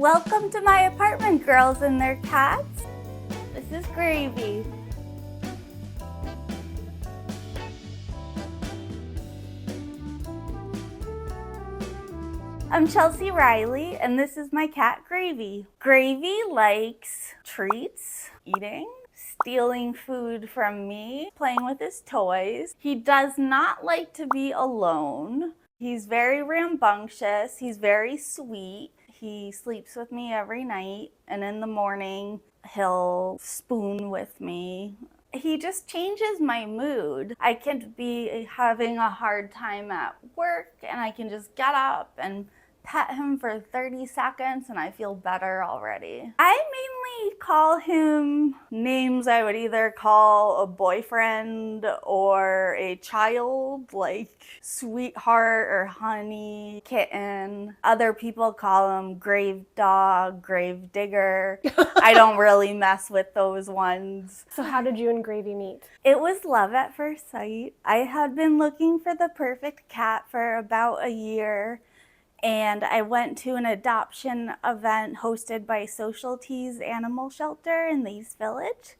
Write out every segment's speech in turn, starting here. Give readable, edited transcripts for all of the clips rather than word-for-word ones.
Welcome to my apartment, girls and their cats. This is Gravy. I'm Chelsea Riley, and this is my cat, Gravy. Gravy likes treats, eating, stealing food from me, playing with his toys. He does not like to be alone. He's very rambunctious. He's very sweet. He sleeps with me every night, and in the morning, he'll spoon with me. He just changes my mood. I can be having a hard time at work, and I can just get up and pet him for 30 seconds and I feel better already. I mainly call him names I would either call a boyfriend or a child, like sweetheart or honey, kitten. Other people call him grave dog, grave digger. I don't really mess with those ones. So how did you and Gravy meet? It was love at first sight. I had been looking for the perfect cat for about a year. And I went to an adoption event hosted by Social Teas Animal Shelter in the East Village.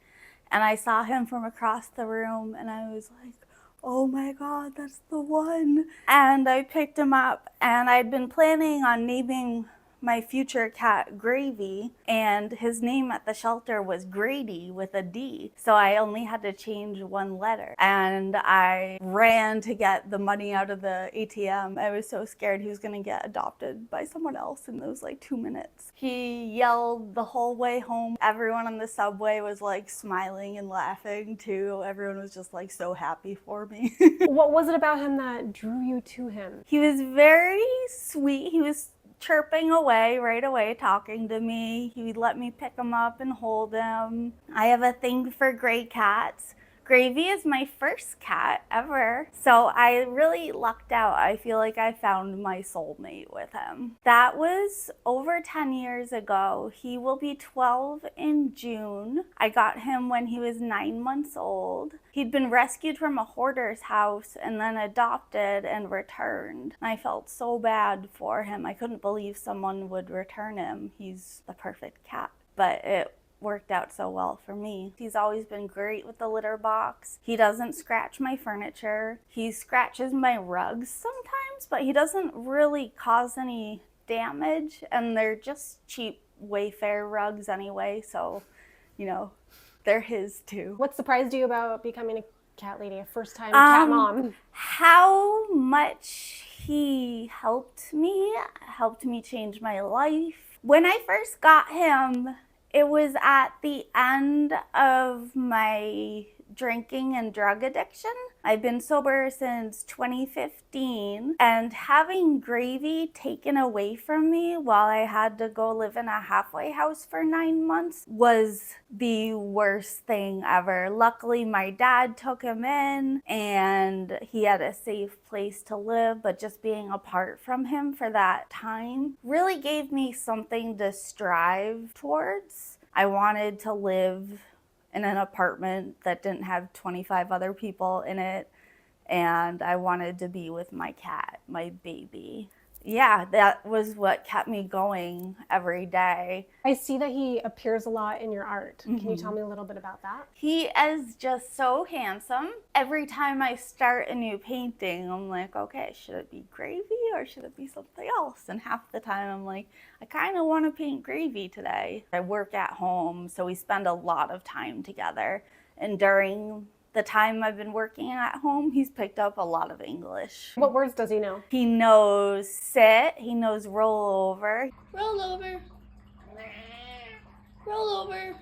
And I saw him from across the room and I was like, oh my God, that's the one. And I picked him up and I'd been planning on naming my future cat Gravy, and his name at the shelter was Grady with a D. So I only had to change one letter. And I ran to get the money out of the ATM. I was so scared he was gonna get adopted by someone else in those 2 minutes. He yelled the whole way home. Everyone on the subway was smiling and laughing too. Everyone was just so happy for me. What was it about him that drew you to him? He was very sweet. He was chirping away right away, talking to me. He would let me pick him up and hold him. I have a thing for gray cats. Gravy is my first cat ever, so I really lucked out. I feel like I found my soulmate with him. That was over 10 years ago. He will be 12 in June. I got him when he was 9 months old. He'd been rescued from a hoarder's house and then adopted and returned. I felt so bad for him. I couldn't believe someone would return him. He's the perfect cat, but it worked out so well for me. He's always been great with the litter box. He doesn't scratch my furniture. He scratches my rugs sometimes, but he doesn't really cause any damage, and they're just cheap Wayfair rugs anyway, so they're his too. What surprised you about becoming a cat lady, a first-time cat mom? How much he helped me change my life. When I first got him, it was at the end of my drinking and drug addiction. I've been sober since 2015, and having Gravy taken away from me while I had to go live in a halfway house for 9 months was the worst thing ever. Luckily, my dad took him in and he had a safe place to live, but just being apart from him for that time really gave me something to strive towards. I wanted to live in an apartment that didn't have 25 other people in it, and I wanted to be with my cat, my baby. Yeah, that was what kept me going every day. I see that he appears a lot in your art. Can you tell me a little bit about that? He is just so handsome. Every time I start a new painting, I'm like, okay, should it be Gravy or should it be something else? And half the time I'm like, I kind of want to paint Gravy today. I work at home, so we spend a lot of time together. And during the time I've been working at home, he's picked up a lot of English. What words does he know? He knows sit, he knows roll over. Roll over. Roll over.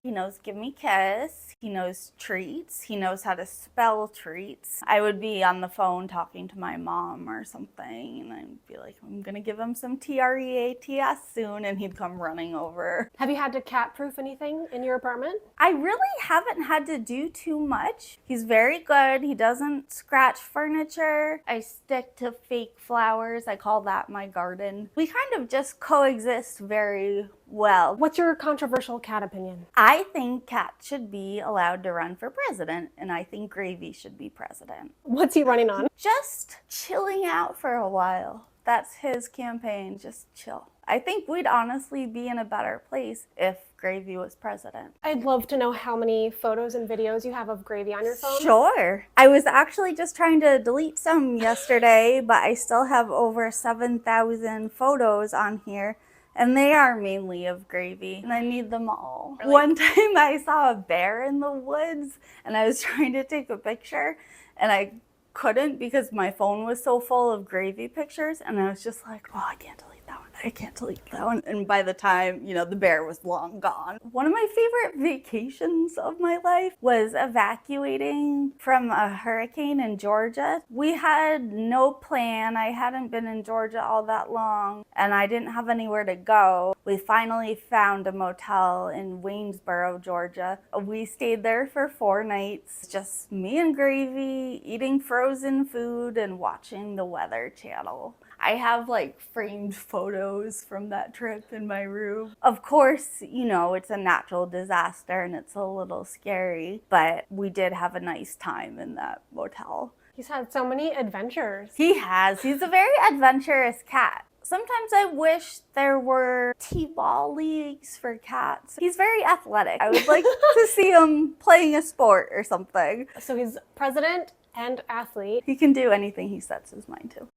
He knows give me kiss. He knows treats. He knows how to spell treats. I would be on the phone talking to my mom or something, and I'd be like, I'm gonna give him some TREATS soon, and he'd come running over. Have you had to cat-proof anything in your apartment? I really haven't had to do too much. He's very good. He doesn't scratch furniture. I stick to fake flowers. I call that my garden. We kind of just coexist very well. What's your controversial cat opinion? I think cats should be allowed to run for president, and I think Gravy should be president. What's he running on? Just chilling out for a while. That's his campaign, just chill. I think we'd honestly be in a better place if Gravy was president. I'd love to know how many photos and videos you have of Gravy on your phone. Sure. I was actually just trying to delete some yesterday, but I still have over 7,000 photos on here. And they are mainly of Gravy, and I need them all. Really? One time I saw a bear in the woods, and I was trying to take a picture, and I couldn't because my phone was so full of Gravy pictures, and I was just like, oh, I can't delete that one. I can't delete that one. And by the time, the bear was long gone. One of my favorite vacations of my life was evacuating from a hurricane in Georgia. We had no plan. I hadn't been in Georgia all that long, and I didn't have anywhere to go. We finally found a motel in Waynesboro, Georgia. We stayed there for 4 nights, just me and Gravy, eating frozen food and watching the Weather Channel. I have framed photos from that trip in my room. Of course, it's a natural disaster and it's a little scary, but we did have a nice time in that motel. He's had so many adventures. He has. He's a very adventurous cat. Sometimes I wish there were t-ball leagues for cats. He's very athletic. I would like to see him playing a sport or something. So he's president and athlete. He can do anything he sets his mind to.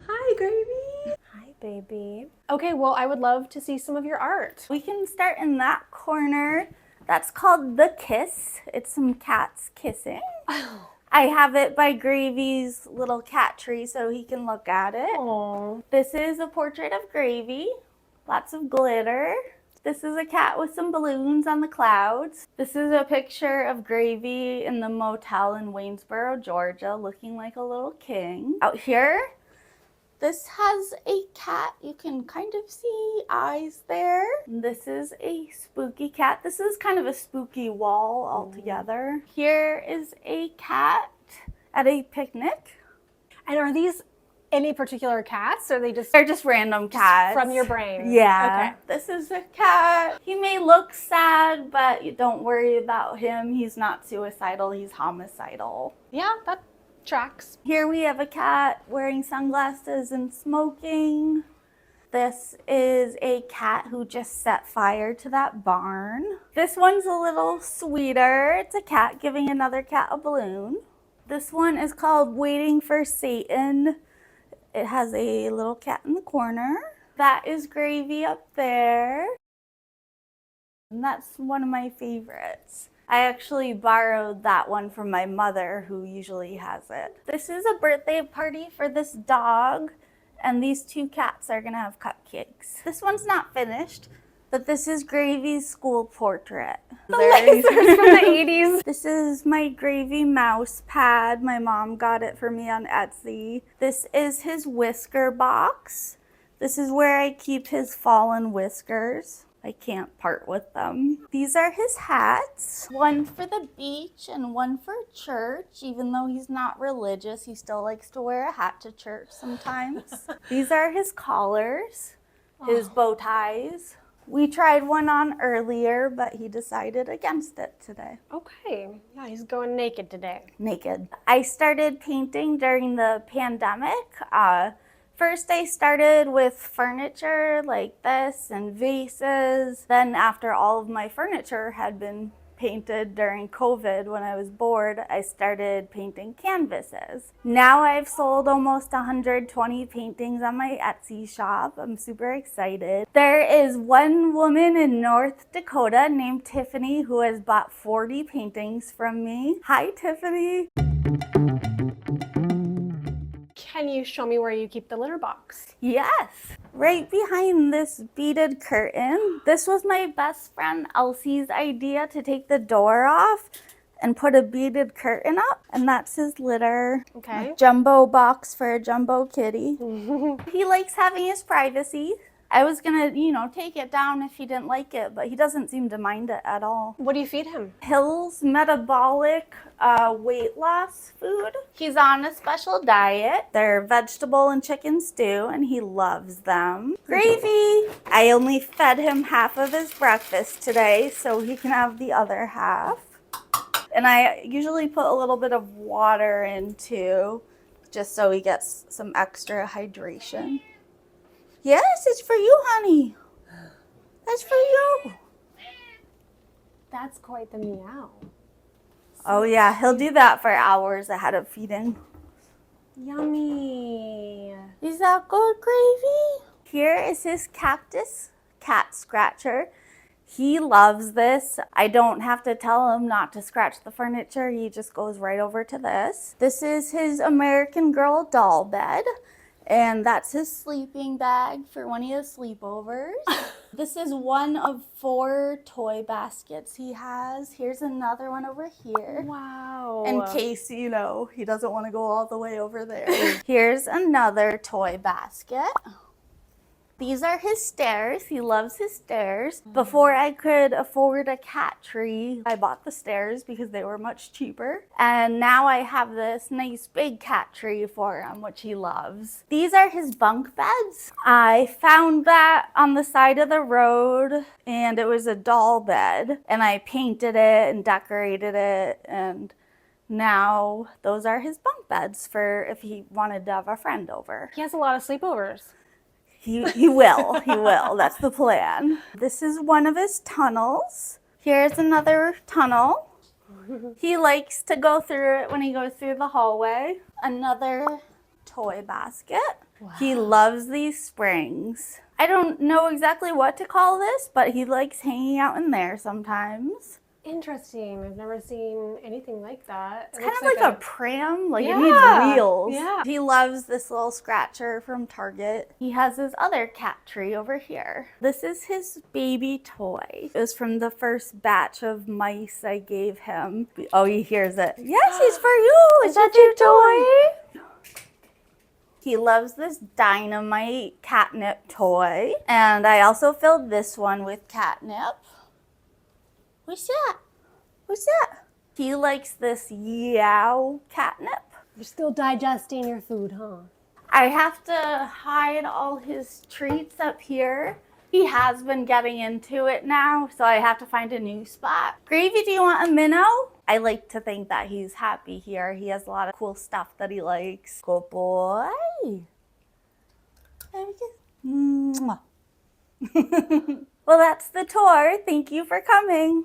Hi, Gravy. Hi, baby. Okay, well, I would love to see some of your art. We can start in that corner. That's called The Kiss. It's some cats kissing. Oh. I have it by Gravy's little cat tree so he can look at it. Aww. This is a portrait of Gravy. Lots of glitter. This is a cat with some balloons on the clouds. This is a picture of Gravy in the motel in Waynesboro, Georgia, looking like a little king. Out here, this has a cat. You can kind of see eyes there. This is a spooky cat. This is kind of a spooky wall altogether. Here is a cat at a picnic. And are these any particular cats, or they're just random cats from your brain? Yeah. Okay. This is a cat. He may look sad, but you don't worry about him. He's not suicidal. He's homicidal. Yeah, that tracks. Here we have a cat wearing sunglasses and smoking. This is a cat who just set fire to that barn. This one's a little sweeter. It's a cat giving another cat a balloon. This one is called Waiting for Satan. It has a little cat in the corner. That is Gravy up there. And that's one of my favorites. I actually borrowed that one from my mother, who usually has it. This is a birthday party for this dog, and these 2 cats are gonna have cupcakes. This one's not finished, but this is Gravy's school portrait. The lasers from the 80s. This is my Gravy mouse pad. My mom got it for me on Etsy. This is his whisker box. This is where I keep his fallen whiskers. I can't part with them. These are his hats. One for the beach and one for church. Even though he's not religious, he still likes to wear a hat to church sometimes. These are his collars, his bow ties. We tried one on earlier, but he decided against it today. Okay. Yeah, he's going naked today. Naked. I started painting during the pandemic. First, I started with furniture like this and vases. Then after all of my furniture had been painted during COVID when I was bored, I started painting canvases. Now I've sold almost 120 paintings on my Etsy shop. I'm super excited. There is one woman in North Dakota named Tiffany who has bought 40 paintings from me. Hi, Tiffany. Can you show me where you keep the litter box? Yes, right behind this beaded curtain. This was my best friend Elsie's idea to take the door off and put a beaded curtain up, and that's his litter. Okay. A jumbo box for a jumbo kitty. He likes having his privacy. I was gonna, take it down if he didn't like it, but he doesn't seem to mind it at all. What do you feed him? Hill's metabolic weight loss food. He's on a special diet. They're vegetable and chicken stew, and he loves them. Gravy. I only fed him half of his breakfast today, so he can have the other half. And I usually put a little bit of water in too, just so he gets some extra hydration. Yes, it's for you, honey. That's for you. That's quite the meow. Oh yeah, he'll do that for hours ahead of feeding. Yummy. Is that good, Gravy? Here is his cactus cat scratcher. He loves this. I don't have to tell him not to scratch the furniture. He just goes right over to this. This is his American Girl doll bed. And that's his sleeping bag for when he has sleepovers. This is one of 4 toy baskets he has. Here's another one over here. Wow. In case, you know, he doesn't want to go all the way over there. Here's another toy basket. These are his stairs. He loves his stairs. Before I could afford a cat tree, I bought the stairs because they were much cheaper. And now I have this nice big cat tree for him, which he loves. These are his bunk beds. I found that on the side of the road, and it was a doll bed. And I painted it and decorated it, and now those are his bunk beds for if he wanted to have a friend over. He has a lot of sleepovers. He will. That's the plan. This is one of his tunnels. Here's another tunnel. He likes to go through it when he goes through the hallway. Another toy basket. Wow. He loves these springs. I don't know exactly what to call this, but he likes hanging out in there sometimes. Interesting. I've never seen anything like that. It's kind of like a pram, like it needs wheels. Yeah. He loves this little scratcher from Target. He has his other cat tree over here. This is his baby toy. It was from the first batch of mice I gave him. Oh, he hears it. Yes, it's for you. Is that your toy? He loves this dynamite catnip toy. And I also filled this one with catnip. What's that? What's that? He likes this yow catnip. You're still digesting your food, huh? I have to hide all his treats up here. He has been getting into it now, so I have to find a new spot. Gravy, do you want a minnow? I like to think that he's happy here. He has a lot of cool stuff that he likes. Good boy. There we go. Mwah. Well, that's the tour. Thank you for coming.